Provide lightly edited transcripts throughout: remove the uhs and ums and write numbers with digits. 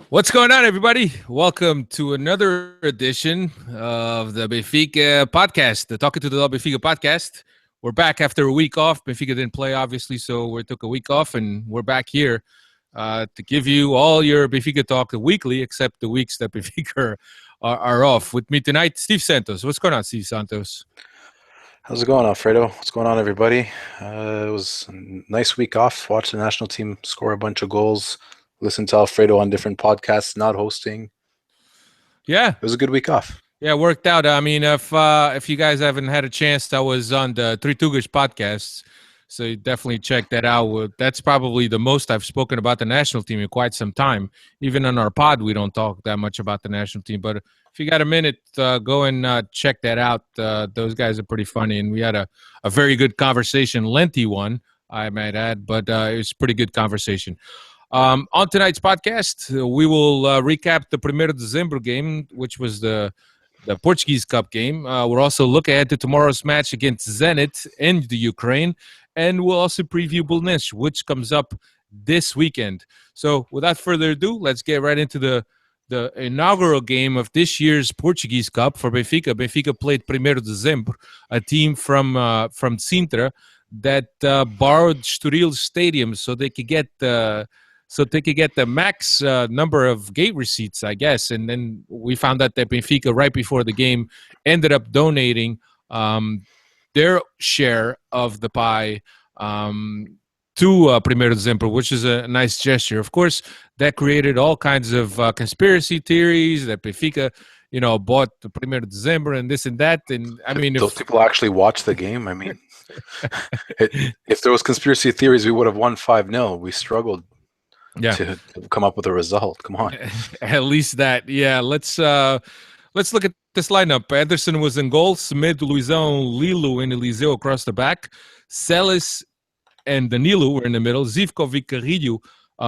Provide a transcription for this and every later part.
What's going on, everybody? Welcome to another edition of the Benfica podcast, the Talking to the Benfica podcast. We're back after a week off. Benfica didn't play, obviously, so we took a week off, and we're back here to give you all your Benfica talk weekly, except the weeks that Benfica are off. With me tonight, Steve Santos. What's going on, Steve Santos? How's it going, Alfredo? What's going on, everybody? It was a nice week off. Watched the national team score a bunch of goals. Listen to Alfredo on different podcasts, not hosting. Yeah, It was a good week off. Yeah, worked out. I mean, if you guys haven't had a chance, I was on the Three Tugas podcasts, so you definitely check that out. That's probably the most I've spoken about the national team in quite some time. Even on our pod, we don't talk that much about the national team. But if you got a minute, go and check that out. Those guys are pretty funny, and we had a very good conversation, lengthy one, I might add, but it was a pretty good conversation. On tonight's podcast, we will recap the Primeiro Dezembro game, which was the Portuguese Cup game. We'll also look ahead to tomorrow's match against Zenit in the Ukraine, and we'll also preview Belenenses, which comes up this weekend. So without further ado, let's get right into the inaugural game of this year's Portuguese Cup for Benfica. Benfica played Primeiro Dezembro, a team from Sintra that borrowed Estoril Stadium so they could get the max number of gate receipts, I guess. And then we found out that Benfica, right before the game, ended up donating their share of the pie to Primeiro Dezembro, which is a nice gesture. Of course, that created all kinds of conspiracy theories that Benfica, bought the Primeiro Dezembro and this and that. And I mean, those people actually watch the game. I mean, if there was conspiracy theories, we would have won 5-0. We struggled to come up with a result. Come on. At least that. Yeah, let's look at this lineup. Anderson was in goal. Smith, Luizão, Lilo, and Eliseu across the back. Celis and Danilo were in the middle. Zivkovic, Carrillo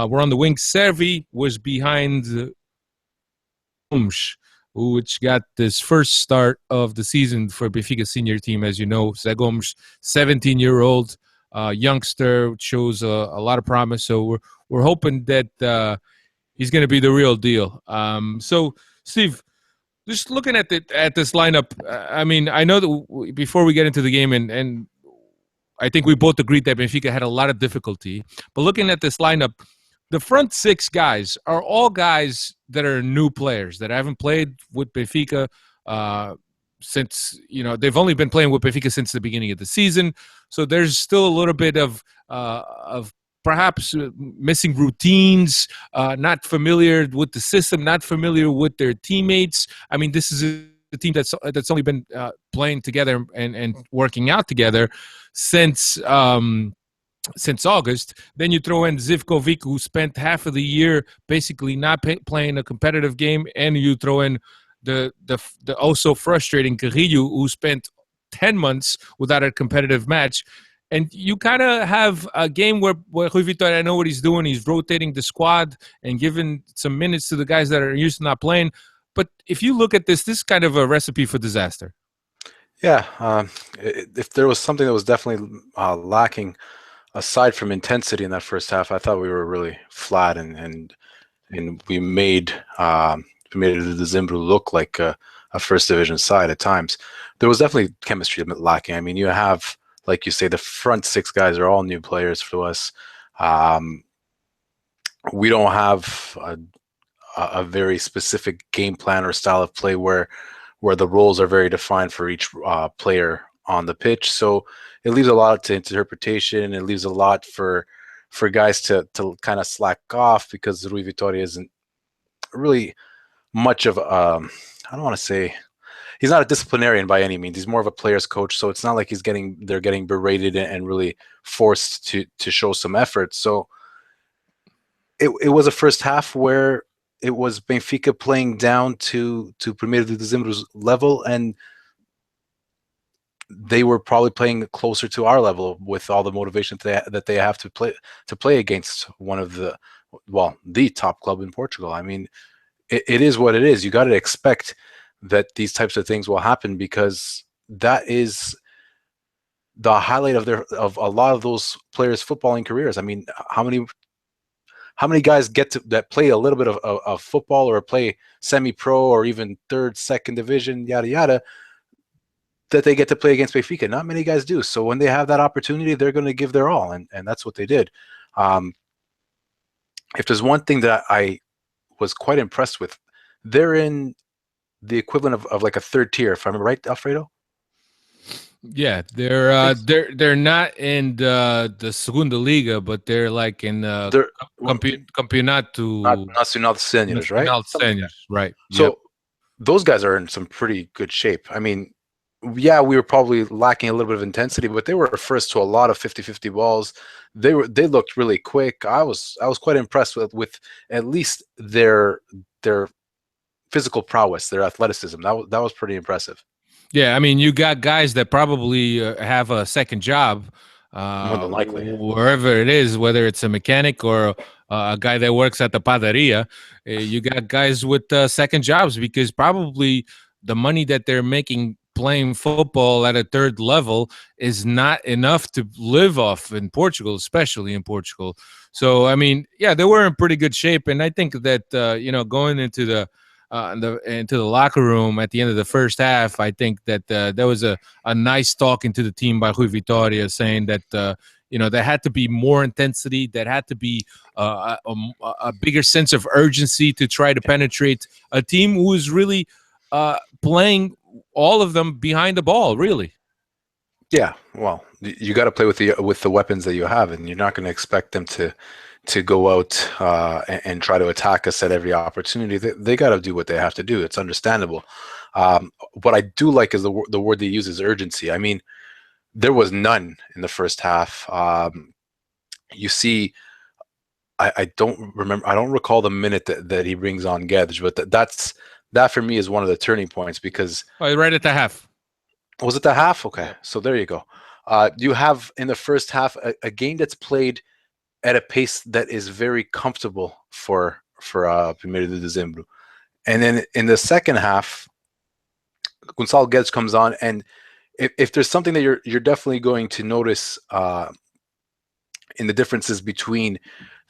were on the wing. Servi was behind Gomes, which got this first start of the season for Benfica senior team. As you know, Gomes, 17-year-old youngster, shows a lot of promise. So we're hoping that he's going to be the real deal. So, Steve, just looking at this lineup, I mean, I know that before we get into the game, and I think we both agreed that Benfica had a lot of difficulty. But looking at this lineup, the front six guys are all guys that are new players that haven't played with Benfica since, they've only been playing with Benfica since the beginning of the season. So there's still a little bit of perhaps missing routines, not familiar with the system, not familiar with their teammates. I mean, this is a team that's only been playing together and working out together since August. Then you throw in Zivkovic, who spent half of the year basically not playing a competitive game, and you throw in the also frustrating Carrillo, who spent 10 months without a competitive match. And you kind of have a game where Rui Vitoria, I know what he's doing. He's rotating the squad and giving some minutes to the guys that are used to not playing. But if you look at this is kind of a recipe for disaster. Yeah. If there was something that was definitely lacking, aside from intensity in that first half, I thought we were really flat and we made the Dezembro look like a first division side at times. There was definitely chemistry lacking. I mean, you have, like you say, the front six guys are all new players for us. We don't have a very specific game plan or style of play where the roles are very defined for each player on the pitch. So it leaves a lot to interpretation. It leaves a lot for guys to kind of slack off, because Rui Vitoria isn't really much of I don't want to say, he's not a disciplinarian by any means. He's more of a player's coach. So it's not like they're getting berated and really forced to show some effort. So it was a first half where it was Benfica playing down to Primeiro de Dezembro's level, and they were probably playing closer to our level with all the motivation that they have to play against one of the top club in Portugal. I mean, it is what it is. You got to expect that these types of things will happen, because that is the highlight of a lot of those players' footballing careers. I mean, how many how many guys get to that play a little bit of football or play semi-pro or even third, second division, yada yada, that they get to play against Benfica? Not many guys do. So when they have that opportunity, they're going to give their all, and that's what they did. If there's one thing that I was quite impressed with, they're in the equivalent of like a third tier, if I'm right, Alfredo. Yeah, they're not in the Segunda Liga, but they're like in They're well, not Campeonato Nacional Seniors, right? Nacional Something like that. Seniors, right? Yep. So those guys are in some pretty good shape. I mean, yeah, we were probably lacking a little bit of intensity, but they were first to a lot of 50-50 balls. They looked really quick. I was quite impressed with at least their physical prowess, their athleticism. That was pretty impressive. Yeah, I mean, you got guys that probably have a second job More than likely. wherever it is, whether it's a mechanic or a guy that works at the padaria. You got guys with second jobs because probably the money that they're making playing football at a third level is not enough to live off in Portugal, especially in Portugal. So, I mean, yeah, they were in pretty good shape, and I think that going into the locker room at the end of the first half, I think that there was a nice talking to the team by Rui Vitoria saying that there had to be more intensity, that had to be a bigger sense of urgency to try to penetrate a team who is really playing all of them behind the ball, really. Yeah, well, you got to play with the weapons that you have, and you're not going to expect them to go out and try to attack us at every opportunity. They got to do what they have to do. It's understandable. What I do like is the word they use is urgency. I mean, there was none in the first half. You see, I don't remember. I don't recall the minute that he brings on Gedge, but that for me is one of the turning points because Right at the half. was it the half? Okay, Yeah. so there you go. You have in the first half a game that's played at a pace that is very comfortable for Primeiro de Dezembro, and then in the second half, Gonçalo Guedes comes on, and if there's something that you're definitely going to notice in the differences between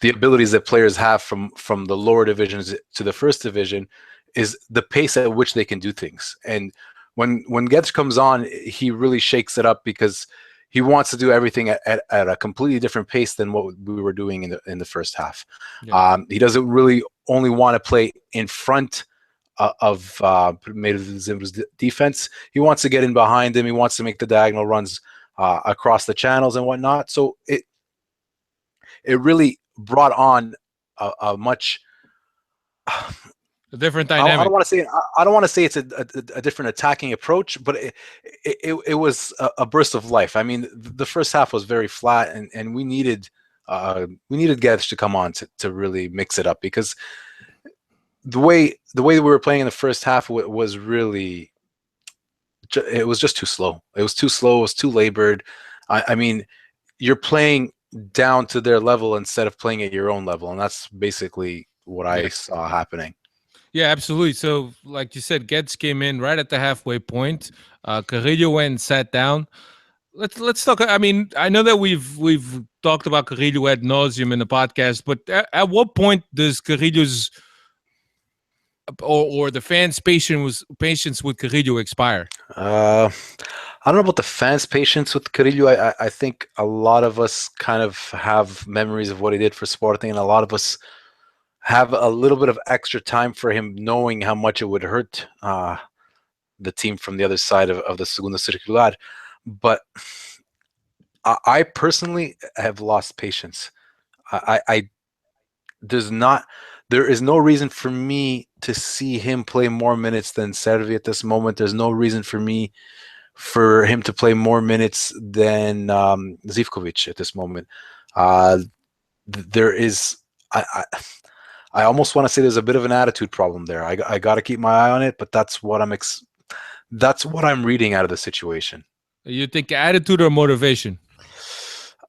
the abilities that players have from the lower divisions to the first division, is the pace at which they can do things. And when Guedes comes on, he really shakes it up because he wants to do everything at a completely different pace than what we were doing in the first half. Yeah. He doesn't really only want to play in front of Zimbra's defense. He wants to get in behind him. He wants to make the diagonal runs across the channels and whatnot. So it really brought on a much A different I dynamic. don't want to say it's a different attacking approach, but it was a burst of life. I mean, the first half was very flat, and we needed Guedes to come on to really mix it up, because the way we were playing in the first half was really, it was just too slow. It was too slow. It was too labored. I mean, you're playing down to their level instead of playing at your own level, and that's basically what I saw happening. Yeah, absolutely. So, like you said, Gets came in right at the halfway point. Carrillo went and sat down. Let's talk. I mean, I know that we've talked about Carrillo ad nauseum in the podcast, but at what point does Carrillo's or the fans' patience with Carrillo expire? I don't know about the fans' patience with Carrillo. I think a lot of us kind of have memories of what he did for Sporting, and a lot of us have a little bit of extra time for him, knowing how much it would hurt the team from the other side of the Segunda Circular. But I personally have lost patience. There is no reason for me to see him play more minutes than Servi at this moment. There's no reason for him to play more minutes than Zivkovic at this moment. There is, I almost want to say there's a bit of an attitude problem there. I got to keep my eye on it, but that's what I'm reading out of the situation. You think attitude or motivation?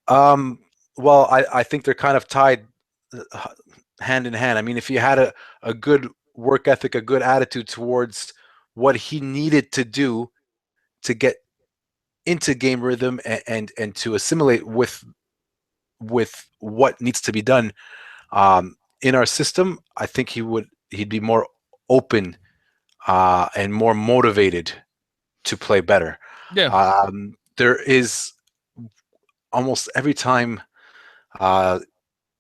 Well, I think they're kind of tied hand in hand. I mean, if he had a good work ethic, a good attitude towards what he needed to do to get into game rhythm and to assimilate with what needs to be done, In our system, I think he'd be more open and more motivated to play better. Yeah. There is almost every time uh,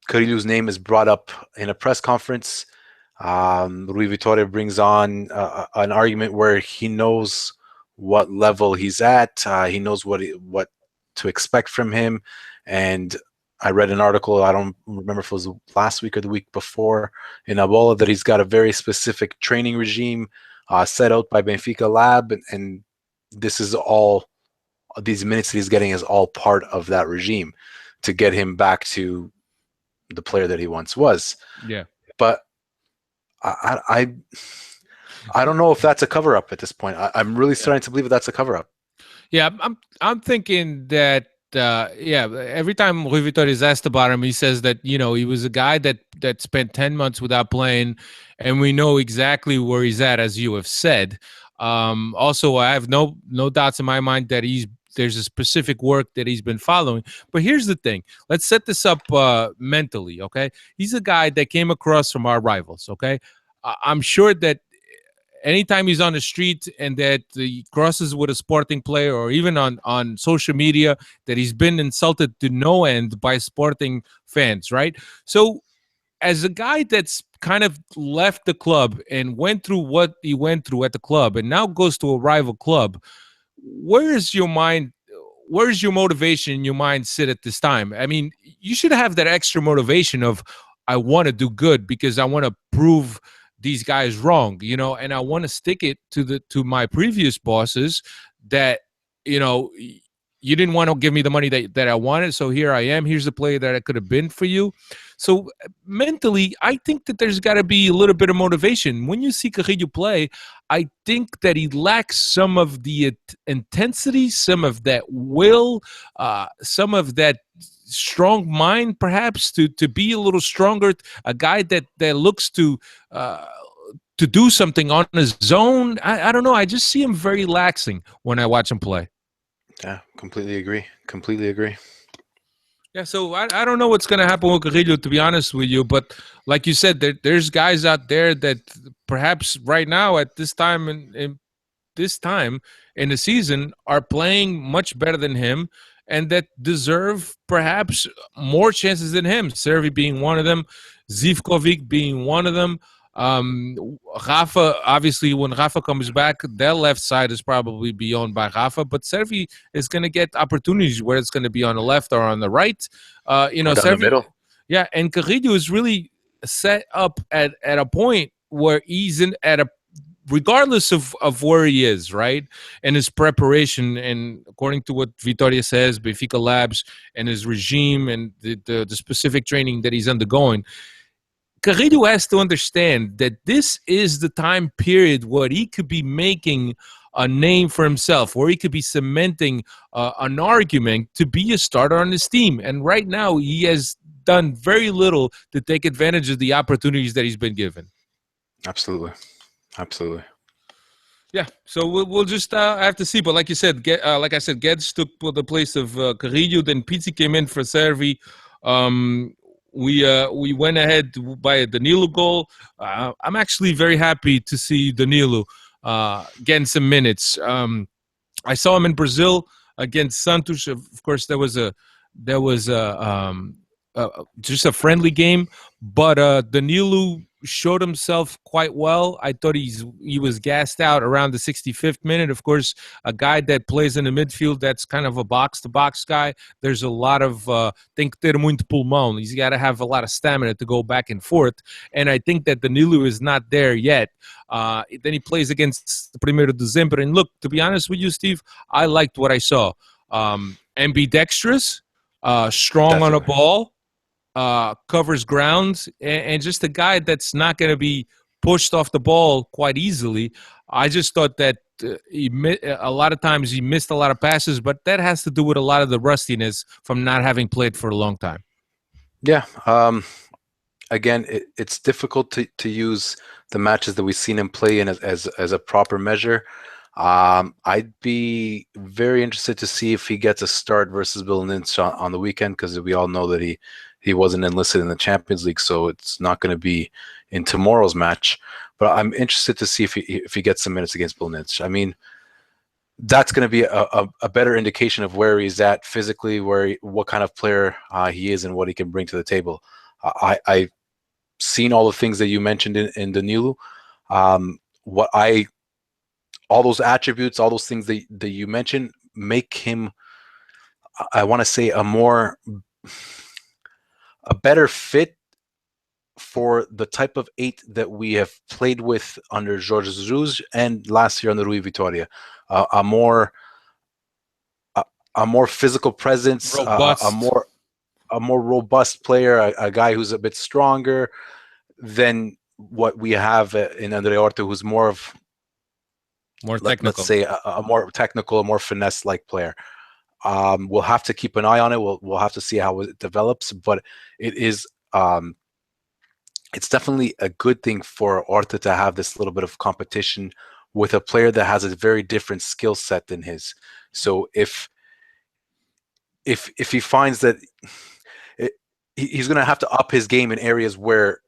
Carrillo's name is brought up in a press conference, Rui Vitoria brings on an argument where he knows what level he's at. He knows what to expect from him. And I read an article, I don't remember if it was last week or the week before, in Abola, that he's got a very specific training regime set out by Benfica Lab. And this is all, these minutes that he's getting is all part of that regime to get him back to the player that he once was. Yeah. But I don't know if that's a cover up at this point. I'm really starting to believe that that's a cover up. Yeah, I'm thinking that every time Rui Vitória is asked about him, he says that he was a guy that spent 10 months without playing, and we know exactly where he's at, as you have said. Also, I have no doubts in my mind that there's a specific work that he's been following. But here's the thing. Let's set this up mentally, okay? He's a guy that came across from our rivals, okay? I'm sure that anytime he's on the street and that he crosses with a Sporting player, or even on social media, that he's been insulted to no end by Sporting fans, right? So as a guy that's kind of left the club and went through what he went through at the club and now goes to a rival club, where's your motivation in your mind sit at this time? I mean, you should have that extra motivation of, I want to do good because I want to prove these guys wrong, and I want to stick it to my previous bosses that, you didn't want to give me the money that I wanted. So here I am. Here's the player that I could have been for you. So mentally, I think that there's got to be a little bit of motivation. When you see Carrillo play, I think that he lacks some of the intensity, some of that will, some of that strong mind, perhaps to be a little stronger. A guy that looks to do something on his own. I don't know. I just see him very laxing when I watch him play. Yeah, completely agree. Yeah, so I don't know what's going to happen with Carrillo, to be honest with you. But like you said, there's guys out there that perhaps right now at this time in the season are playing much better than him and that deserve perhaps more chances than him. Servi being one of them, Zivkovic being one of them. Rafa, obviously, when Rafa comes back, their left side is probably be owned by Rafa, but Servi is going to get opportunities where it's going to be on the left or on the right. Servi, the middle. Yeah, and Carrillo is really set up at a point where he's regardless of where he is, right, and his preparation, and according to what Vitoria says, Benfica Labs and his regime and the specific training that he's undergoing, Carrillo has to understand that this is the time period where he could be making a name for himself, where he could be cementing an argument to be a starter on his team. And right now, he has done very little to take advantage of the opportunities that he's been given. Absolutely. Yeah, so we'll just have to see. But like you said, Guedes took the place of Carrillo. Then Pizzi came in for Servi. We went ahead by the Danilo goal. I'm actually very happy to see Danilo getting some minutes. I saw him in Brazil against Santos. Of course, there was just a friendly game, but Danilo showed himself quite well. I thought he was gassed out around the 65th minute. Of course, a guy that plays in the midfield, that's kind of a box-to-box guy. There's a lot of tem que ter muito pulmão. He's got to have a lot of stamina to go back and forth, and I think that Danilo is not there yet. Then he plays against the Primeiro Dezembro, and look, to be honest with you, Steve, I liked what I saw. Ambidextrous, strong Definitely. On a ball. Covers ground, and just a guy that's not going to be pushed off the ball quite easily. I just thought that a lot of times he missed a lot of passes, but that has to do with a lot of the rustiness from not having played for a long time. Yeah. Again, it's difficult to use the matches that we've seen him play in as a proper measure. I'd be very interested to see if he gets a start versus Belenenses on the weekend, because we all know that he he wasn't enlisted in the Champions League, so it's not going to be in tomorrow's match. But I'm interested to see if he gets some minutes against Belenenses. I mean, that's going to be a better indication of where he's at physically, what kind of player he is, and what he can bring to the table. I've seen all the things that you mentioned in Danilo. All those attributes, all those things that you mentioned make him, I want to say, a better fit for the type of 8 that we have played with under Jorge Jesus and last year under Rui Vitoria. A more physical presence, a more robust player, a guy who's a bit stronger than what we have in Andre Horta, who's more technical. Let's say a more technical, a more finesse-like player. We'll have to keep an eye on it. We'll have to see how it develops, but it is it's definitely a good thing for Horta to have this little bit of competition with a player that has a very different skill set than his. So if he finds that he's going to have to up his game in areas where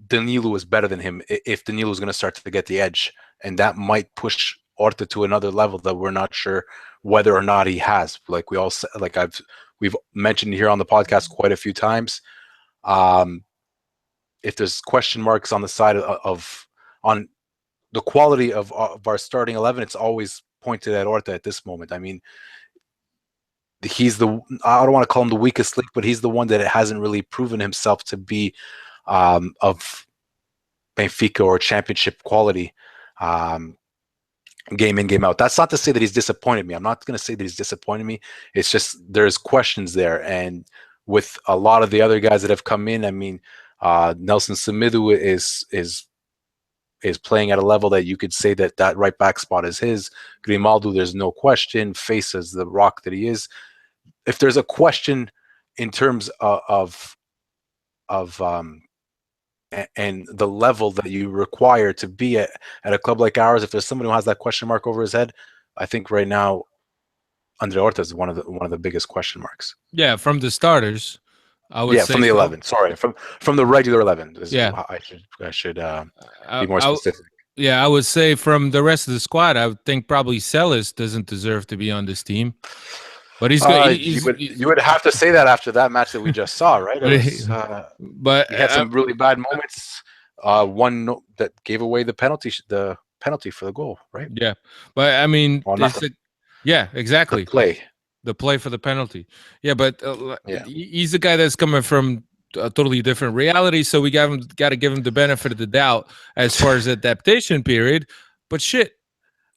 Danilo is better than him, if Danilo is going to start to get the edge, and that might push Horta to another level that we're not sure whether or not he has. Like we've mentioned here on the podcast quite a few times. If there's question marks on the side on the quality of our starting 11, it's always pointed at Horta at this moment. I mean, he's I don't want to call him the weakest link, but he's the one that hasn't really proven himself to be of Benfica or championship quality, game in, game out. That's not to say that he's disappointed me. I'm not going to say that he's disappointed me. It's just there's questions there. And with a lot of the other guys that have come in, I mean, Nelson Semedo is playing at a level that you could say that right back spot is his. Grimaldo, there's no question, faces the rock that he is. If there's a question in terms of and the level that you require to be at a club like ours, if there's somebody who has that question mark over his head, I think right now Andre Horta is one of the biggest question marks. Yeah, from the starters, I would say from the 11. Sorry, from the regular 11. Yeah, I should be more specific. I would say from the rest of the squad, I would think probably Celis doesn't deserve to be on this team. But he's good. You would have to say that after that match that we just saw, right? But he had some really bad moments. One that gave away the penalty for the goal, right? Yeah, but I mean, yeah, exactly. The play for the penalty. Yeah, but he's the guy that's coming from a totally different reality. So we got to give him the benefit of the doubt as far as adaptation period. But shit,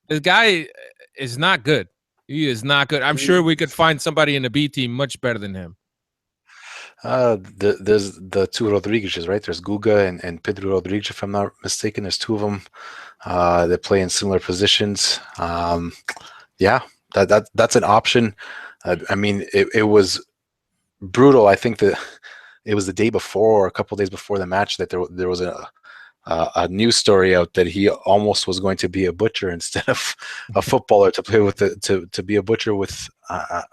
this guy is not good. He is not good. I'm sure we could find somebody in the B team much better than him. There's the two Rodriguez's, right? There's Guga and Pedro Rodriguez, if I'm not mistaken. There's two of them. They play in similar positions. Yeah, that's an option. I mean, it was brutal. I think that it was the day before or a couple of days before the match that there was a news story out that he almost was going to be a butcher instead of a footballer to play with to be a butcher with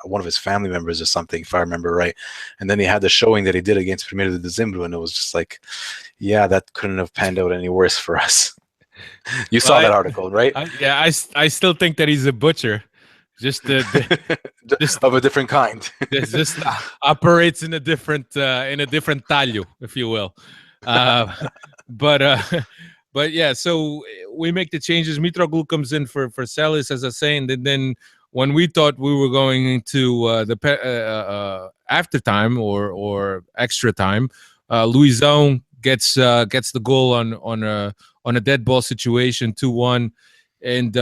one of his family members or something, if I remember right. And then he had the showing that he did against Primeiro de Dezembro, and it was just like, yeah, that couldn't have panned out any worse for us. You saw that article, right? I still think that he's a butcher. Just of a different kind. just operates in a different taglio, if you will. But yeah, so we make the changes. Mitroglou comes in for Celis, as I was saying, and then when we thought we were going into the after time or extra time, Luizão gets the goal on a dead ball situation, 2-1, and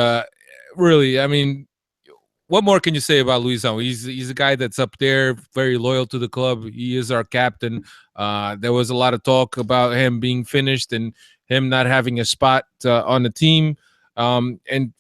really, I mean, what more can you say about Luizão? He's a guy that's up there, very loyal to the club. He is our captain. There was a lot of talk about him being finished and him not having a spot on the team. And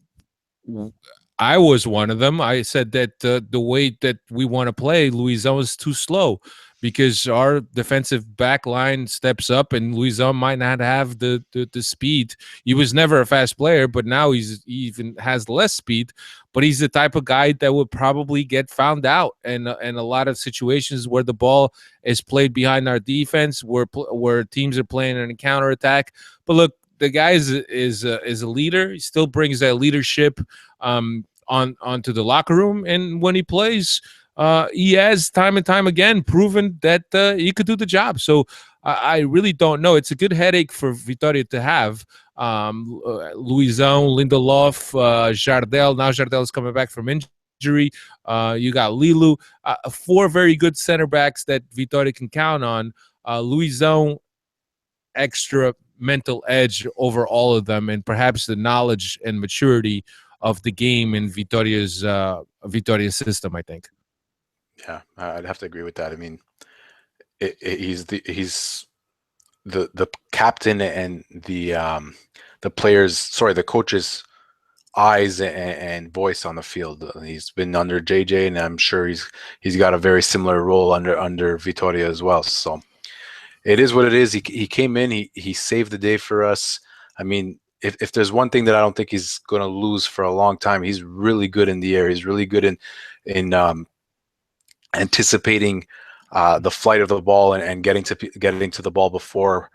I was one of them. I said that the way that we want to play, Luizão is too slow. because our defensive back line steps up, and Luizão might not have the speed. He was never a fast player, but now he even has less speed. But he's the type of guy that would probably get found out, and a lot of situations where the ball is played behind our defense, where teams are playing an counterattack. But look, the guy is a leader. He still brings that leadership onto the locker room, and when he plays, he has time and time again proven that he could do the job. So I really don't know. It's a good headache for Vitoria to have. Luizão, Lindelof, Jardel. Now Jardel is coming back from injury. You got Lilu. Four very good center backs that Vitoria can count on. Luizão, extra mental edge over all of them, and perhaps the knowledge and maturity of the game in Vitoria's system, I think. Yeah, I'd have to agree with that. I mean, he's the captain and the coach's eyes and voice on the field. He's been under JJ, and I'm sure he's got a very similar role under Vitoria as well. So it is what it is. He came in, he saved the day for us. I mean, if there's one thing that I don't think he's going to lose for a long time, he's really good in the air. He's really good in anticipating the flight of the ball and getting to the ball before,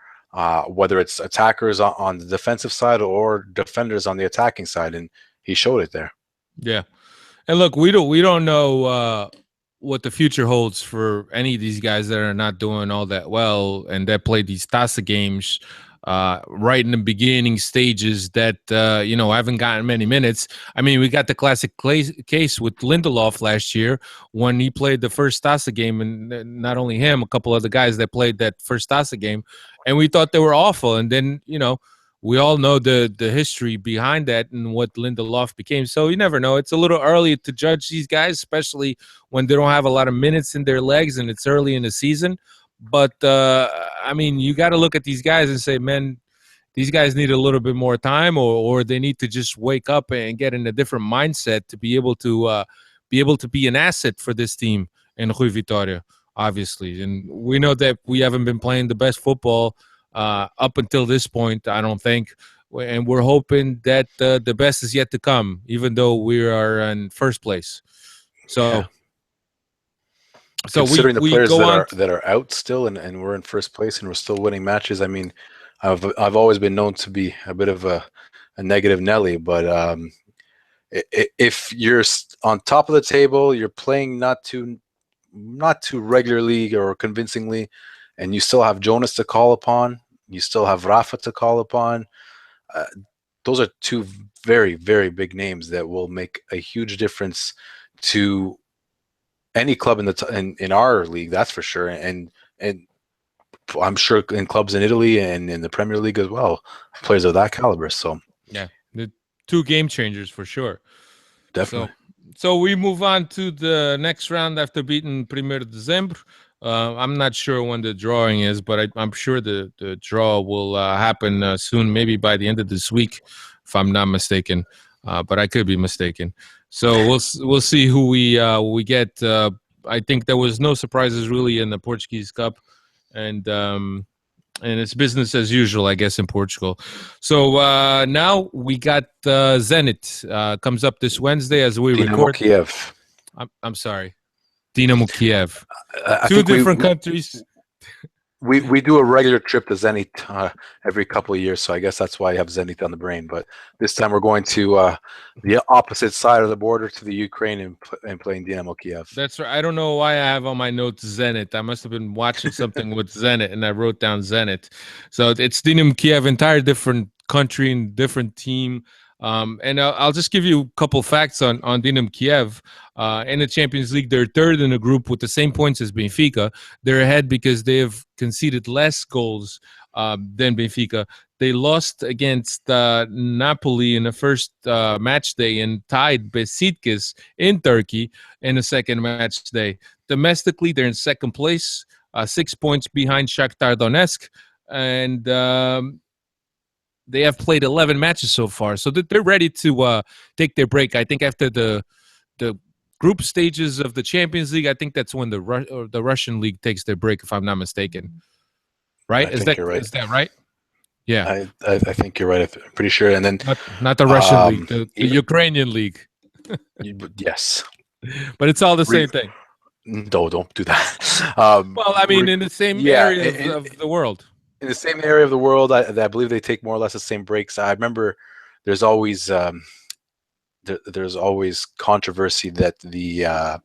whether it's attackers on the defensive side or defenders on the attacking side, and he showed it there. Yeah, and look, we don't know what the future holds for any of these guys that are not doing all that well and that played these Taça games right in the beginning stages that haven't gotten many minutes. I mean, we got the classic case with Lindelof last year when he played the first Taça game, and not only him, a couple other guys that played that first Taça game, and we thought they were awful. And then we all know the history behind that and what Lindelof became. So you never know. It's a little early to judge these guys, especially when they don't have a lot of minutes in their legs and it's early in the season. But, I mean, you got to look at these guys and say, man, these guys need a little bit more time, or they need to just wake up and get in a different mindset to be able to be an asset for this team in Rui Vitoria, obviously. And we know that we haven't been playing the best football up until this point, I don't think. And we're hoping that the best is yet to come, even though we are in first place. So... Yeah. So considering the players that are out still, and we're in first place and we're still winning matches. I mean, I've always been known to be a bit of a negative Nelly, but if you're on top of the table, you're playing not too regularly or convincingly, and you still have Jonas to call upon, you still have Rafa to call upon. Those are two very, very big names that will make a huge difference to any club in our league, that's for sure, and I'm sure in clubs in Italy and in the Premier League as well, players of that caliber. So yeah, the two game changers for sure. Definitely. So we move on to the next round after beating Primeiro Dezembro. I'm not sure when the drawing is, but I'm sure the draw will happen soon, maybe by the end of this week, if I'm not mistaken. But I could be mistaken. So we'll see who we get. I think there was no surprises really in the Portuguese Cup, and it's business as usual, I guess, in Portugal. So now we got Zenit comes up this Wednesday as we record. Dinamo Kiev. I'm sorry, Dinamo Kiev. I Two think different countries. We do a regular trip to Zenit every couple of years, so I guess that's why I have Zenit on the brain. But this time we're going to the opposite side of the border to the Ukraine and playing Dinamo Kiev. That's right. I don't know why I have on my notes Zenit. I must have been watching something with Zenit, and I wrote down Zenit. So it's Dinamo Kiev, entire different country and different team. And I'll just give you a couple facts on Dinamo Kiev. In the Champions League, they're third in the group with the same points as Benfica. They're ahead because they have conceded less goals than Benfica. They lost against Napoli in the first match day and tied Besiktas in Turkey in the second match day. Domestically, they're in second place, 6 points behind Shakhtar Donetsk, and they have played 11 matches so far, so they're ready to take their break. I think after the group stages of the Champions League. I think that's when the Russian league takes their break, if I'm not mistaken. Right? I think you're right. Is that right? Yeah. I think you're right. I'm pretty sure. And then Not the Russian league, the even Ukrainian league. yes, But it's all the same thing. no, don't do that. Well, I mean, in the same area of the world. In the same area of the world, I believe they take more or less the same breaks. I remember there's always there's always controversy that the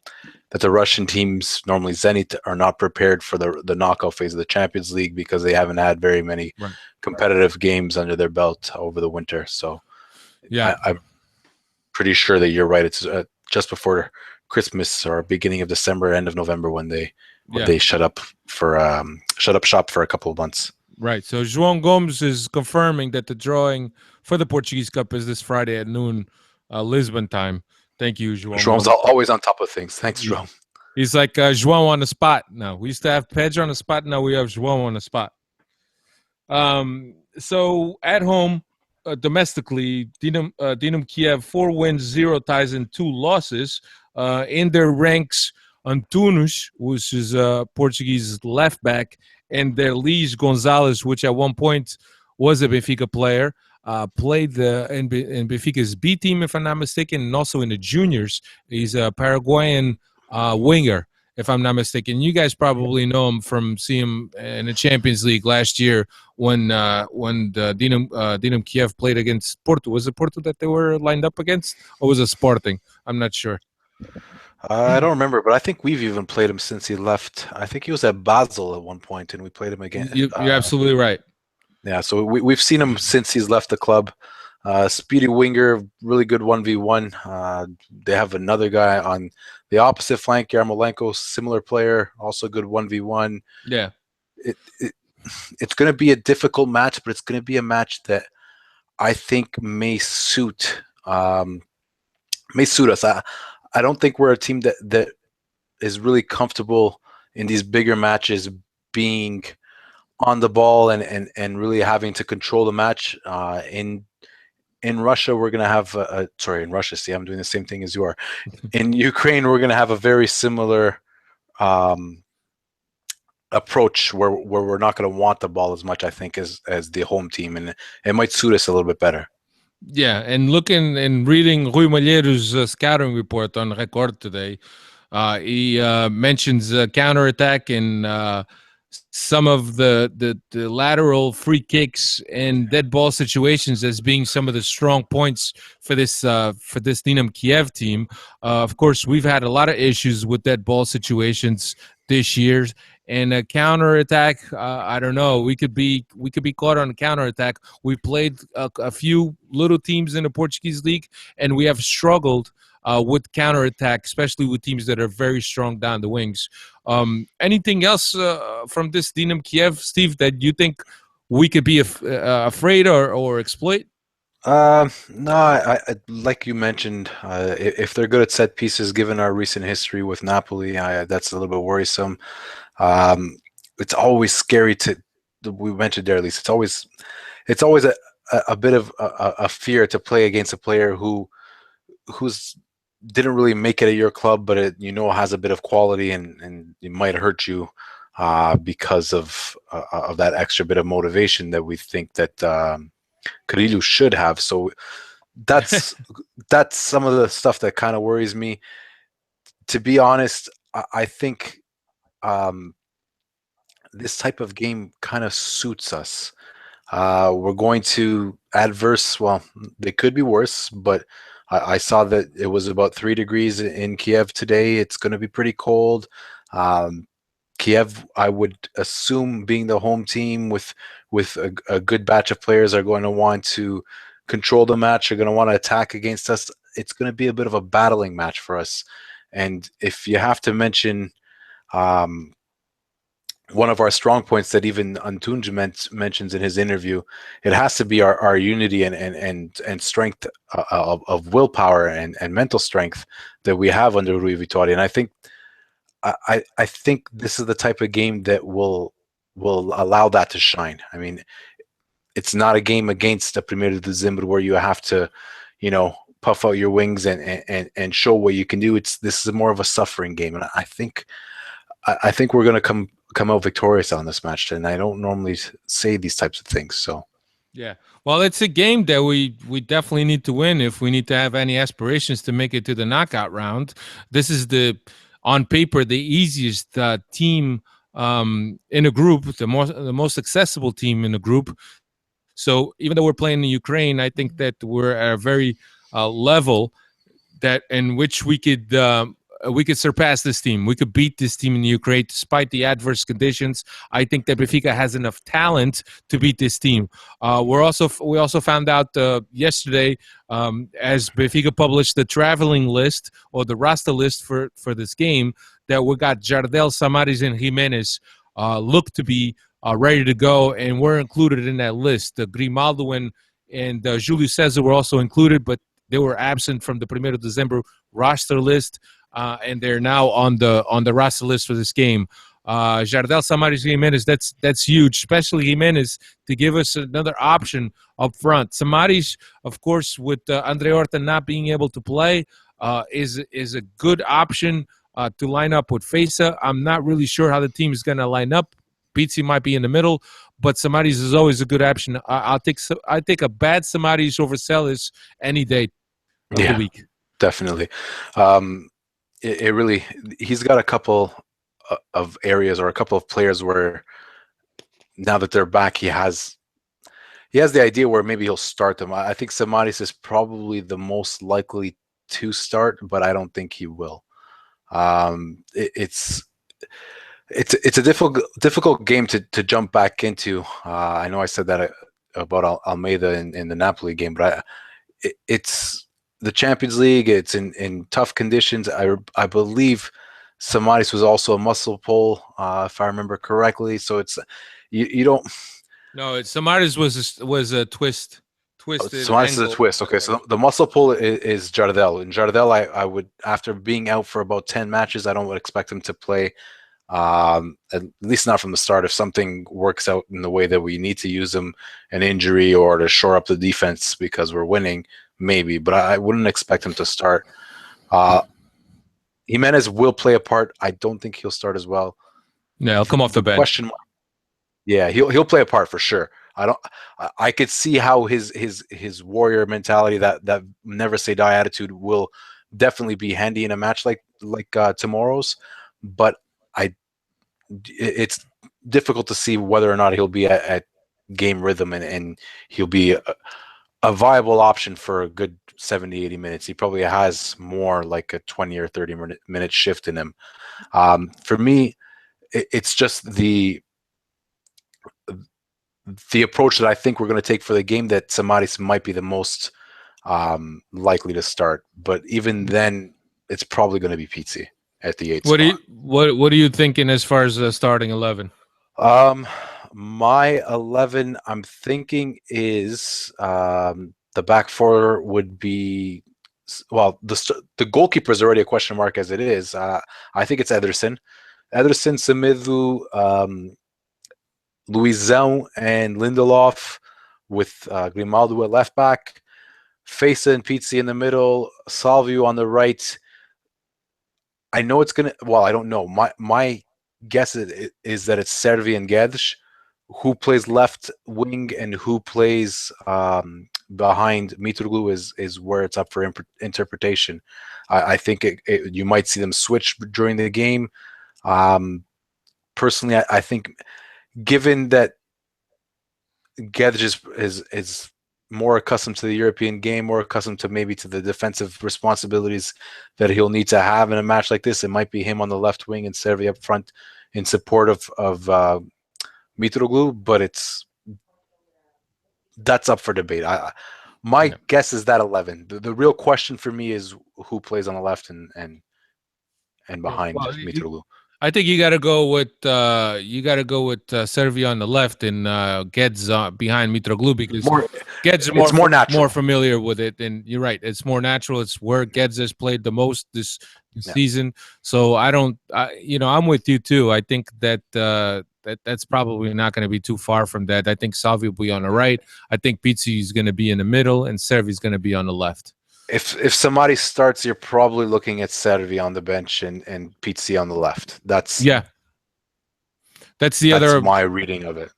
Russian teams, normally Zenit, are not prepared for the knockout phase of the Champions League because they haven't had very many competitive games under their belt over the winter. So yeah, I'm pretty sure that you're right. It's just before Christmas or beginning of December, end of November when they shut up shop for a couple of months. Right. So João Gomes is confirming that the drawing for the Portuguese Cup is this Friday at noon, Lisbon time. Thank you, João. João's always on top of things. Thanks, João. He's like João on the spot now. We used to have Pedro on the spot. Now we have João on the spot. So at home, domestically, Dinamo Kiev 4 wins, 0 ties, and 2 losses. In their ranks, Antunes, which is a Portuguese left back, and their Luis Gonzalez, which at one point was a Benfica player, played in Benfica's B team, if I'm not mistaken, and also in the juniors. He's a Paraguayan winger, if I'm not mistaken. You guys probably know him from seeing him in the Champions League last year when the Dinamo Kiev played against Porto. Was it Porto that they were lined up against, or was it Sporting? I'm not sure. I don't remember, but I think we've even played him since he left. I think he was at Basel at one point, and we played him again. You're absolutely right. Yeah, so we've seen him since he's left the club. Speedy winger, really good 1v1. They have another guy on the opposite flank, Yarmolenko, similar player, also good 1v1. Yeah. It's going to be a difficult match, but it's going to be a match that I think may suit us. I don't think we're a team that is really comfortable in these bigger matches being on the ball and really having to control the match. In Russia, we're going to have in Russia, see, I'm doing the same thing as you are. In Ukraine, we're going to have a very similar approach where we're not going to want the ball as much, I think, as the home team, and it might suit us a little bit better. Yeah, and looking and reading Rui Malheiro's scouting report on Record today, he mentions counterattack and some of the lateral free kicks and dead ball situations as being some of the strong points for this Dinamo Kiev team. Of course, we've had a lot of issues with dead ball situations this year. And a counterattack, I don't know. We could be caught on a counterattack. We played a few little teams in the Portuguese league, and we have struggled with counterattack, especially with teams that are very strong down the wings. Anything else from this Dinamo Kiev, Steve, that you think we could be afraid or exploit? No, I like you mentioned, if they're good at set pieces, given our recent history with Napoli, that's a little bit worrisome. It's always scary we mentioned there, at least it's always a bit of a fear to play against a player who's didn't really make it at your club, but has a bit of quality and it might hurt you because of that extra bit of motivation that we think that Carrillo should have. So that's some of the stuff that kind of worries me. To be honest, I think this type of game kind of suits us. We're going to well, they could be worse, but I saw that it was about 3 degrees in Kiev today. It's going to be pretty cold. Kiev, I would assume, being the home team with a good batch of players, are going to want to control the match. Are going to want to attack against us. It's going to be a bit of a battling match for us. And if you have to mention one of our strong points that even Antunes mentions in his interview, it has to be our unity and strength of willpower and mental strength that we have under Rui Vitoria. And I think I think this is the type of game that will allow that to shine. I mean, it's not a game against a Primeiro de Dezembro where you have to, puff out your wings and show what you can do. This is more of a suffering game, and I think we're going to come out victorious on this match. And I don't normally say these types of things, so. Yeah. Well, it's a game that we definitely need to win if we need to have any aspirations to make it to the knockout round. This is on paper, the easiest team in a group, the most accessible team in a group. So even though we're playing in Ukraine, I think that we're at a very level that in which we could surpass this team. We could beat this team in Ukraine despite the adverse conditions. I think that Benfica has enough talent to beat this team. We also found out yesterday, as Benfica published the traveling list or the roster list for this game, that we got Jardel, Samaris, and Jimenez look to be ready to go, and we're included in that list. Grimaldo and Julio Cesar were also included, but they were absent from the Primero Dezembro roster list, and they're now on the roster list for this game. Jardel, Samaris, Jimenez, that's huge, especially Jimenez, to give us another option up front. Samaris, of course, with Andre Horta not being able to play, is a good option to line up with Fesa. I'm not really sure how the team is going to line up. Pizzi might be in the middle, but Samaris is always a good option. I take a bad Samaris over Celis any day of the week. Definitely. It really, he's got a couple of areas or a couple of players where now that they're back, he has the idea where maybe he'll start them. I think Samaris is probably the most likely to start, but I don't think he will. It's a difficult game to jump back into. I know I said that about Almeida in the Napoli game, but it's the Champions League. It's in tough conditions. I believe Samaris was also a muscle pull, if I remember correctly. So it's you don't. No, Samaris was a twisted. Samaris is a twist. Okay, so the muscle pull is Jardel, and Jardel, I would, after being out for about 10 matches, I don't expect him to play. At least not from the start. If something works out in the way that we need to use him, an injury or to shore up the defense because we're winning, maybe, but I wouldn't expect him to start. Jimenez will play a part. I don't think he'll start as well. Yeah, he'll come off the bench. Question mark. Yeah, he'll play a part for sure. I could see how his warrior mentality, that never say die attitude, will definitely be handy in a match like tomorrow's, but it's difficult to see whether or not he'll be at game rhythm and he'll be a viable option for a good 70, 80 minutes. He probably has more like a 20 or 30 minute shift in him. For me, it's just the approach that I think we're going to take for the game, that Samaris might be the most likely to start. But even then, it's probably going to be Pizzi at the 8th spot. What are you thinking as far as starting 11? My 11, I'm thinking, is the back four would be, well, the goalkeeper is already a question mark as it is. I think it's Ederson, Semedo, Luizão, and Lindelof, with Grimaldo at left back, Fesa and Pizzi in the middle, Salvio on the right. I know it's gonna. Well, I don't know. My guess is that it's Servi and Guedes. Who plays left wing and who plays behind Mitroglou is where it's up for interpretation. I think you might see them switch during the game. Personally, I think, given that Guedes is more accustomed to the European game, more accustomed to maybe to the defensive responsibilities that he'll need to have in a match like this, it might be him on the left wing and Servi up front in support of Mitroglou, but that's up for debate. My guess is that 11. The real question for me is who plays on the left and behind Mitroglou. I think you got to go with Servi on the left and Guedes behind Mitroglou, because Guedes is more familiar with it. And you're right, it's more natural. It's where Guedes has played the most this season. So I'm with you too. I think that that's probably not going to be too far from that. I think Salvi will be on the right. I think Pizzi is going to be in the middle, and Servi is going to be on the left. If somebody starts, you're probably looking at Servi on the bench and Pizzi on the left. Yeah, that's the That's other my reading of it.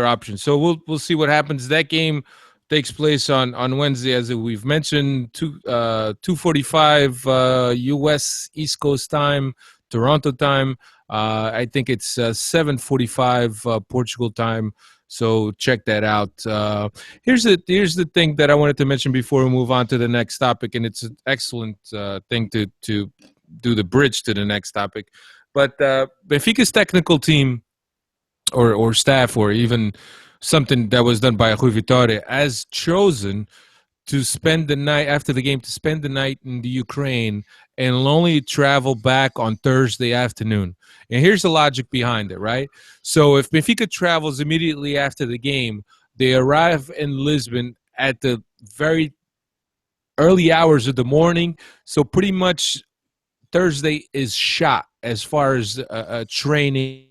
option. So we'll see what happens. That game takes place on Wednesday, as we've mentioned, 2:45 U.S. East Coast time, Toronto time. I think it's 7:45 Portugal time. So check that out. Here's the thing that I wanted to mention before we move on to the next topic, and it's an excellent thing to do the bridge to the next topic. But Benfica's technical team or staff or even something that was done by Rui Vitoria has chosen to spend the night after the game to spend the night in the Ukraine and only travel back on Thursday afternoon. And here's the logic behind it, right? So if Benfica travels immediately after the game, they arrive in Lisbon at the very early hours of the morning. So pretty much Thursday is shot as far as a training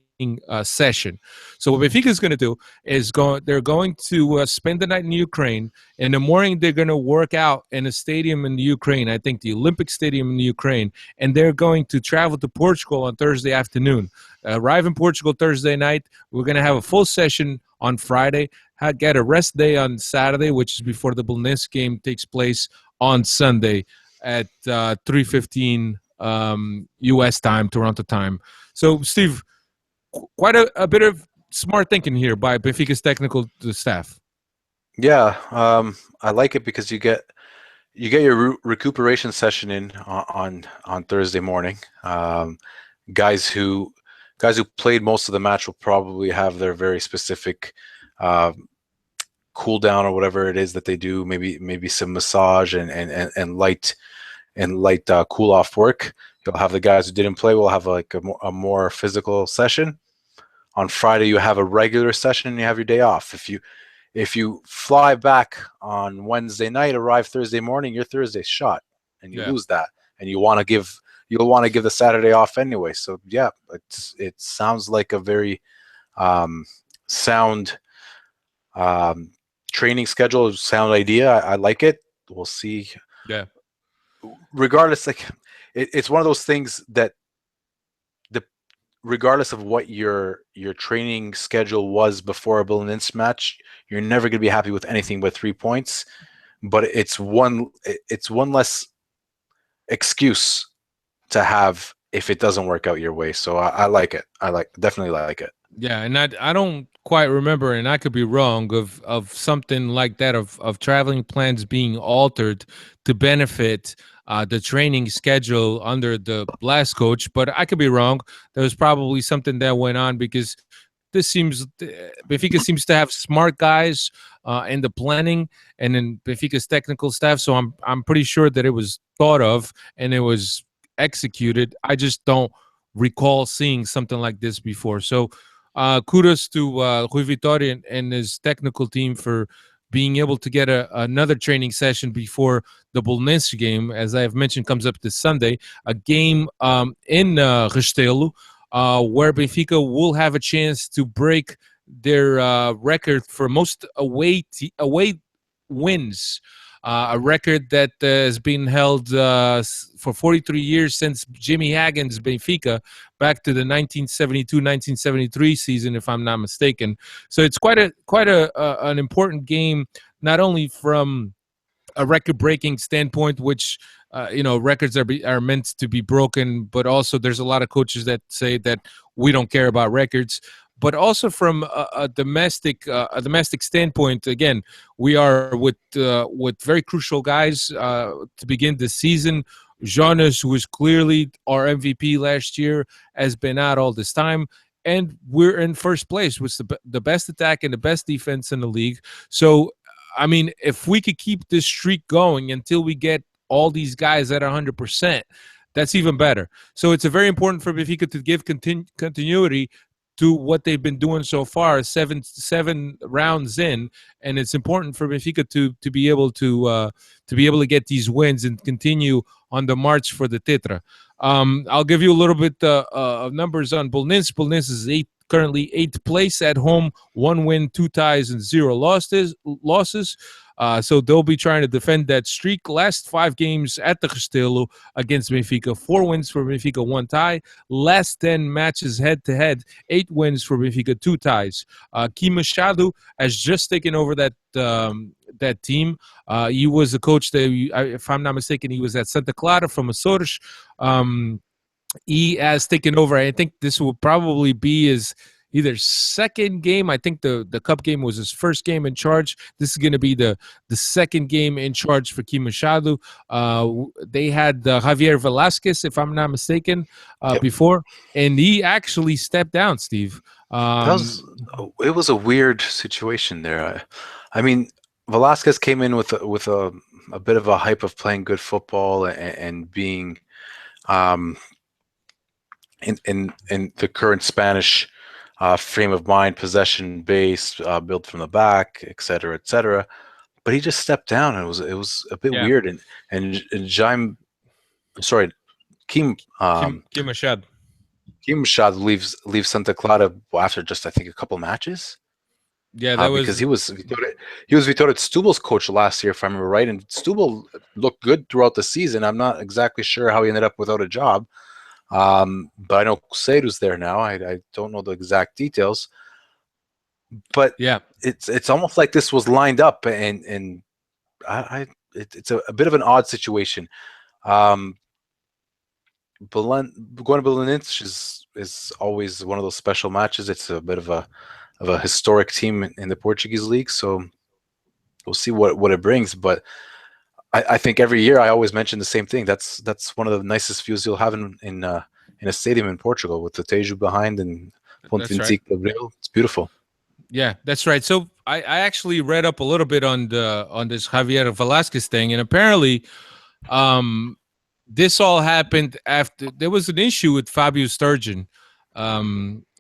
session. So what Benfica is going to do is they're going to spend the night in Ukraine. In the morning, they're going to work out in a stadium in the Ukraine. I think the Olympic Stadium in the Ukraine, and they're going to travel to Portugal on Thursday afternoon. Arrive in Portugal Thursday night. We're going to have a full session on Friday. Get a rest day on Saturday, which is before the Belenenses game takes place on Sunday at 3:15 U.S. time, Toronto time. So, Steve, quite a bit of smart thinking here by Benfica's technical staff. Yeah, I like it because you get your recuperation session in on Thursday morning. Guys who played most of the match will probably have their very specific cool down or whatever it is that they do. Maybe some massage and light cool off work. You'll have the guys who didn't play will have like a more physical session. On Friday, you have a regular session and you have your day off. If you fly back on Wednesday night, arrive Thursday morning, your Thursday's shot, and you lose that, and you'll want to give the Saturday off anyway. So yeah, it sounds like a very sound training schedule, sound idea. I like it. We'll see. Yeah. Regardless, like it's one of those things that regardless of what your training schedule was before a Belenenses match, you're never going to be happy with anything but 3 points. But it's one less excuse to have if it doesn't work out your way. So I like it. Definitely like it. Yeah, and I don't quite remember, and I could be wrong, of something like that, of traveling plans being altered to benefit the training schedule under the last coach, but I could be wrong. There was probably something that went on because Benfica seems to have smart guys in the planning and in Benfica's technical staff, so I'm pretty sure that it was thought of and it was executed. I just don't recall seeing something like this before. So kudos to Rui Vitoria and his technical team for being able to get another training session before the Belenenses game, as I have mentioned, comes up this Sunday, a game in Restelo, where Benfica will have a chance to break their record for most away wins, a record that has been held for 43 years since Jimmy Hagan's Benfica, back to the 1972-1973 season, if I'm not mistaken. So it's quite an important game, not only from a record-breaking standpoint, which records are meant to be broken, but also there's a lot of coaches that say that we don't care about records. But also from a domestic standpoint, again, we are with very crucial guys to begin the season. Jonas, who is clearly our MVP last year, has been out all this time, and we're in first place with the best attack and the best defense in the league. So, I mean, if we could keep this streak going until we get all these guys at 100%, that's even better. So it's very important for Benfica to give continuity to what they've been doing so far, seven rounds in, and it's important for Benfica to be able to get these wins and continue on the march for the Tetra. I'll give you a little bit of numbers on Belenenses. Belenenses is currently 8th place at home, 1 win, 2 ties, and 0 losses. So they'll be trying to defend that streak. Last 5 games at the Castelo against Benfica, 4 wins for Benfica, 1 tie. Last 10 matches head-to-head, 8 wins for Benfica, 2 ties. Kim Machado has just taken over that team. He was a coach that, if I'm not mistaken, he was at Santa Clara from Açores. He has taken over. I think this will probably be his either second game. I think the cup game was his first game in charge. This is going to be the second game in charge for Kim Machado. They had Javier Velasquez, if I'm not mistaken, before, and he actually stepped down, Steve. It was a weird situation there. I mean, Velasquez came in with a bit of a hype of playing good football and being in the current Spanish frame of mind, possession based, built from the back, et cetera, et cetera. But he just stepped down, and it was a bit weird. And Kim Machado. Kim Machado leaves Santa Clara after just, I think, a couple matches. Yeah, that was because he was Vitoria Stubel's coach last year, if I remember right, and Stubel looked good throughout the season. I'm not exactly sure how he ended up without a job, but I know Crusado's there now. I don't know the exact details, but yeah, it's almost like this was lined up, and it's a bit of an odd situation. Going to Belenenses is always one of those special matches. It's a bit of a historic team in the Portuguese league, so we'll see what it brings. But I think every year I always mention the same thing. That's one of the nicest views you'll have in a stadium in Portugal, with the Tejo behind and Ponte 25 de Abril. It's beautiful. Yeah, that's right. So I actually read up a little bit on this Javier Velasquez thing, and apparently this all happened after there was an issue with Fabio Sturgeon.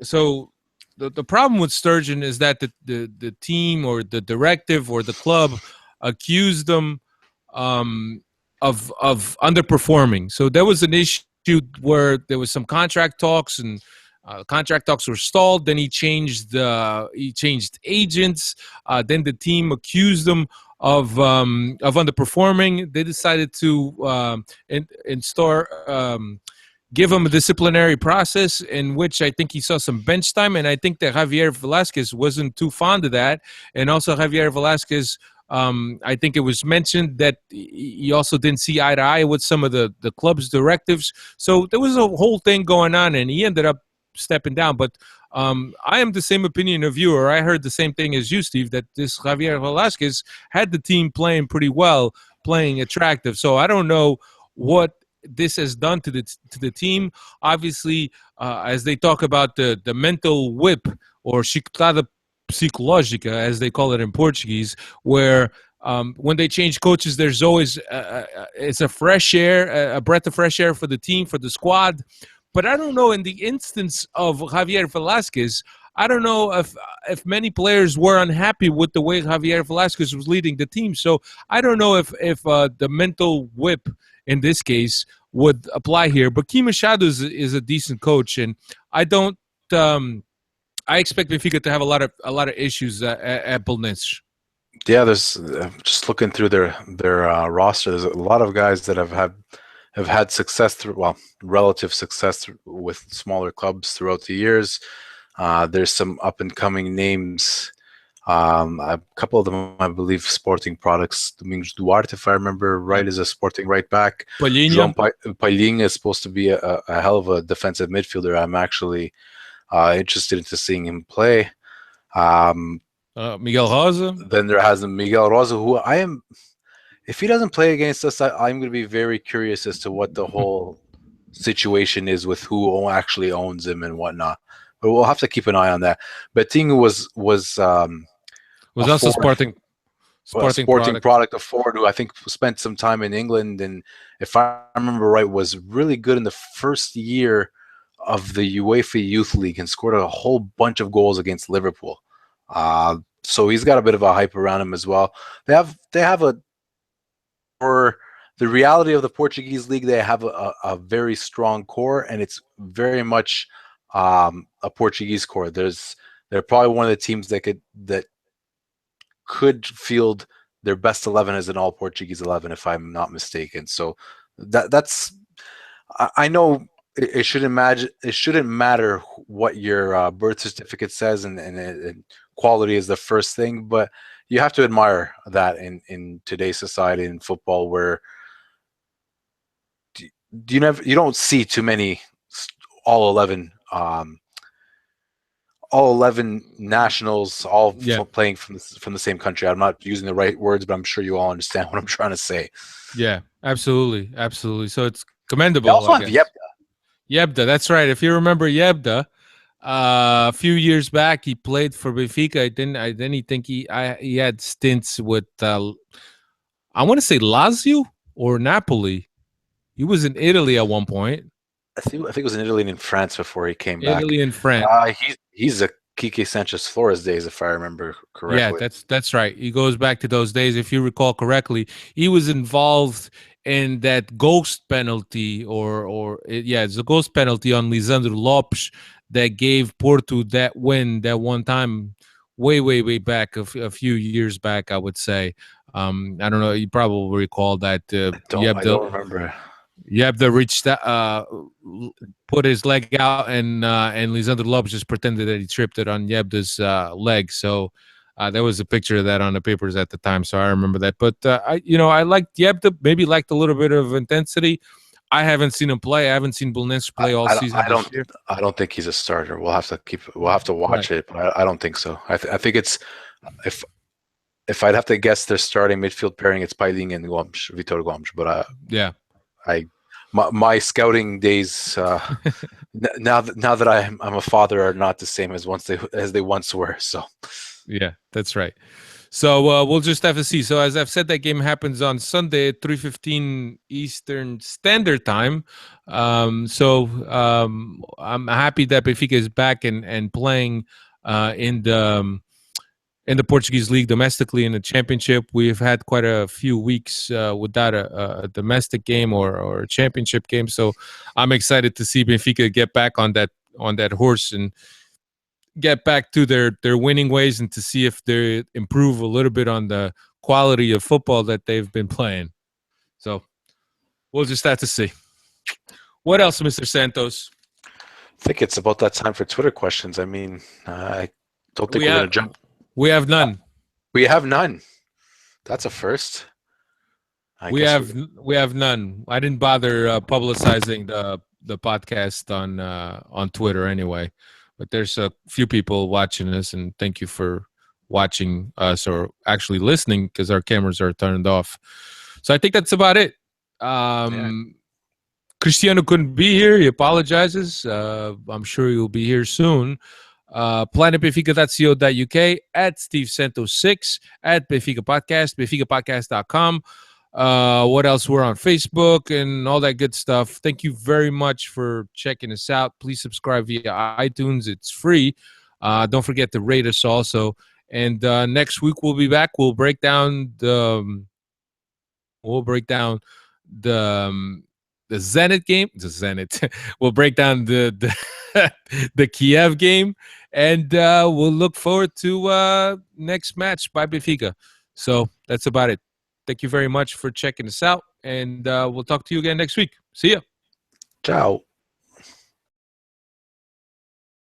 So the problem with Sturgeon is that the team or the directive or the club accused them of underperforming. So there was an issue where there was some contract talks, and contract talks were stalled. Then he changed agents. Then the team accused them of underperforming. They decided to give him a disciplinary process, in which I think he saw some bench time, and I think that Javier Velasquez wasn't too fond of that. And also Javier Velasquez, I think it was mentioned that he also didn't see eye to eye with some of the club's directives. So there was a whole thing going on, and he ended up stepping down. But I am the same opinion of you, or I heard the same thing as you, Steve, that this Javier Velasquez had the team playing pretty well, playing attractive. So I don't know what this has done to the team. Obviously, as they talk about the mental whip, or chicotada psicológica, as they call it in Portuguese, where when they change coaches, there's always it's a fresh air, a breath of fresh air for the team, for the squad. But I don't know, in the instance of Javier Velasquez, I don't know if many players were unhappy with the way Javier Velasquez was leading the team. So I don't know if the mental whip in this case would apply here. But Kim Machado is a decent coach, and I don't. I expect Benfica to have a lot of issues at Belenenses. Yeah, there's just looking through their roster. There's a lot of guys that have had success relative success with smaller clubs throughout the years. There's some up and coming names. A couple of them, I believe, Sporting products. Domingos Duarte, if I remember right, is a Sporting right back. Palhinha is supposed to be a hell of a defensive midfielder. I'm actually interested into seeing him play. Miguel Rosa. Then there has Miguel Rosa, who I am. If he doesn't play against us, I'm going to be very curious as to what the whole situation is with who actually owns him and whatnot. But we'll have to keep an eye on that. Betinho was also Sporting product of Ford, who I think spent some time in England, and if I remember right, was really good in the first year of the UEFA Youth League and scored a whole bunch of goals against Liverpool. So he's got a bit of a hype around him as well. They have for the reality of the Portuguese league, they have a very strong core, and it's very much a Portuguese core. They're probably one of the teams that could field their best 11 as an all Portuguese 11, if I'm not mistaken. So that's I know it shouldn't matter what your birth certificate says, and quality is the first thing, but you have to admire that in today's society in football, where you don't see too many all 11 all 11 nationals all Yeah. playing from the same country. I'm not using the right words, but I'm sure you all understand what I'm trying to say. Yeah, absolutely, absolutely. So it's They commendable, also I have Yep. guess. Yebda, that's right. If you remember Yebda, a few years back, he played for Benfica. I didn't think he had stints with I want to say Lazio or Napoli. He was in Italy at one point. I think it was in Italy and in France before he came back. Italy and France. He's a Kike Sanchez Flores days, if I remember Yeah, correctly. that's right. He goes back to those days. If you recall correctly, he was involved in that ghost penalty, yeah, it's a ghost penalty on Lisandro Lopes that gave Porto that win that one time, way back, a few years back, I would say. I don't know. You probably recall that. I don't remember. Yebda reached put his leg out, and Lisandro Lopes just pretended that he tripped it on Yebda's leg. So there was a picture of that on the papers at the time, so I remember that. But I liked Yebda. Maybe liked a little bit of intensity. I haven't seen him play. I haven't seen Belenenses play all season this year. I don't think he's a starter. We'll have to watch it, but I don't think so. I think it's if I'd have to guess their starting midfield pairing, it's Pailing and Vitor Gomes. But yeah. My scouting days now that I'm a father are not the same as they once were. So yeah, that's right. So we'll just have to see. So as I've said, that game happens on Sunday at 3:15 Eastern Standard Time. I'm happy that Benfica is back and playing in the Portuguese league domestically in the championship. We've had quite a few weeks without a domestic game or a championship game. So I'm excited to see Benfica get back on that horse and get back to their winning ways, and to see if they improve a little bit on the quality of football that they've been playing. So we'll just have to see. What else, Mr. Santos? I think it's about that time for Twitter questions. I mean, I don't think we're going to jump. We have none. We have none. That's a first. We have none. I didn't bother publicizing the podcast on Twitter anyway. But there's a few people watching us, and thank you for watching us, or actually listening, because our cameras are turned off. So I think that's about it. Cristiano couldn't be here. He apologizes. I'm sure he'll be here soon. planetbenfica.co.uk, at Steve Santos 6, at Benfica Podcast, benficapodcast.com. What else? We're on Facebook and all that good stuff. Thank you very much for checking us out. Please subscribe via iTunes. It's free. Don't forget to rate us also. And next week we'll be back. We'll break down the Zenit game. The Zenit. We'll break down the the Kiev game, and we'll look forward to next match by Benfica. So that's about it. Thank you very much for checking us out, and we'll talk to you again next week. See ya. Ciao.